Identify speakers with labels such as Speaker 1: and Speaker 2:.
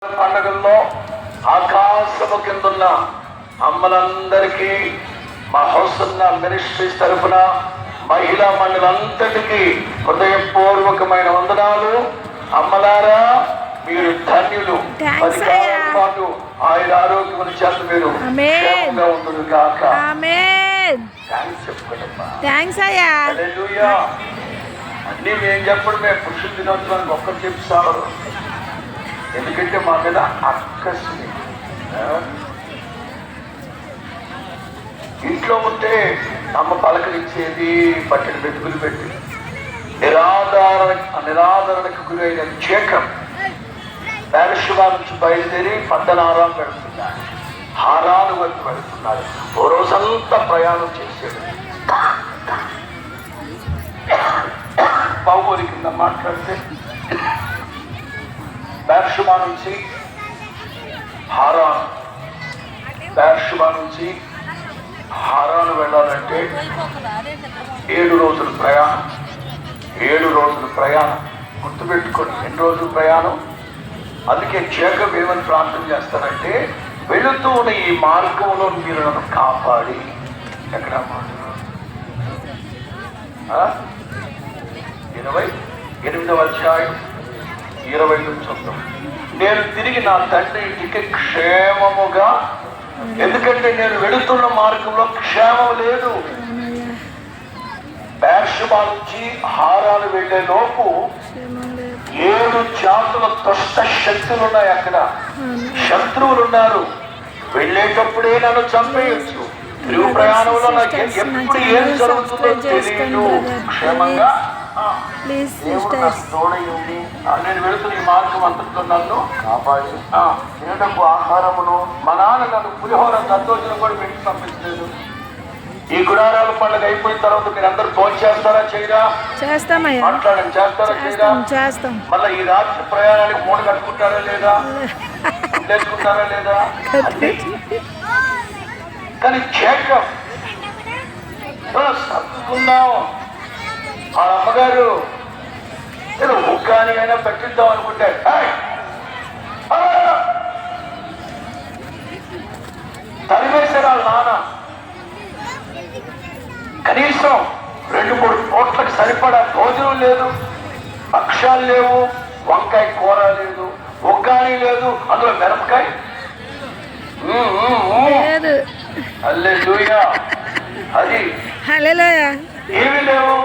Speaker 1: పండుగల్లో ఆకాశము కిందున్న అమ్మలందరికీ మా హౌసన్న మినిస్ట్రీస్ తరఫున మహిళా మండలంతటికి హృదయపూర్వకమైన వందనాలు. అమ్మలారా, మీరు ధన్యులు. 10 కాలం పాటు ఆయన ఆరోగ్యం చేత మీరు క్షేమంగా ఉంటుంది కాక. అన్నీ మేము చెప్పడం మేము పురుషుల దినోత్సవానికి ఒక్కరు చెప్తారు. ఎందుకంటే మా మీద అక్కసి ఇంట్లో ఉంటే అమ్మ పలకరించేది, బట్టలు మెతుకులు పెట్టి నిరాదరణకు గురైన చేకం బేర్షెబా నుంచి బయలుదేరి పద్దనారాలు పెడుతున్నాడు, హారాలు వైపు పెడుతున్నాడు. ఓ రోజంతా ప్రయాణం చేసేది. బాగోరి కింద మాట్లాడితే బేర్షెబా నుంచి హారాను, బేర్షెబా నుంచి హారాను వెళ్ళాలంటే 7 రోజుల ప్రయాణం. 7 రోజుల ప్రయాణం గుర్తుపెట్టుకోండి. ఎన్ని రోజుల ప్రయాణం? అందుకే జేకబ్ ఏమని ప్రార్థన చేస్తానంటే, వెళుతూ ఉన్న ఈ మార్గంలో మీరు నన్ను కాపాడి. ఎక్కడ 28వ అధ్యాయం 20 నేను తిరిగి నా తండ్రి ఇంటికి క్షేమముగా, ఎందుకంటే నేను వెళుతున్న మార్గంలో క్షేమం లేదు. బేర్షెబా నుంచి హారాలు వెళ్లే లోపు 7 జాతుల దుష్ట శక్తులు ఉన్నాయి. అక్కడ శత్రువులు ఉన్నారు. వెళ్ళేటప్పుడే నన్ను చంపేయచ్చు. తిరుగు ప్రయాణంలో నాకు ఎప్పుడు ఏం జరుగుతుందో తెలియదు. క్షేమంగా తోడయ్యండి. నేను వెళుతున్న ఈ మార్గం అంతట్లో నన్ను కాపాడి తినటకు ఆహారమును, మా నాన్న నన్ను పులిహోర దద్దోజనం కూడా పెట్టి పంపించలేదు. ఈ గుడారాల పండుగ అయిపోయిన తర్వాత మీరు అందరూ ఫోన్ చేస్తారా చేయరా? మాట్లాడండి. చేస్తారా చేయరా? మళ్ళీ ఈ రాత్రి ప్రయాణానికి మూడు కట్టుకుంటారా లేదా? లేచుకుంటారా లేదా? కానీ జేకబ్ సర్దుకున్నాం. ఆ అమ్మగారు నేను ఉగ్గాని అయినా పెట్టిద్దాం అనుకుంటే తరివేశారు వాళ్ళ నాన్న. కనీసం 2-3 పూట్లకు సరిపడా భోజనం లేదు, భక్ష్యాలు లేవు, వంకాయ కూర లేదు, ఉగ్గాని లేదు, అందులో మిరపకాయ హల్లెలూయా. అది ఏమీ లేవు.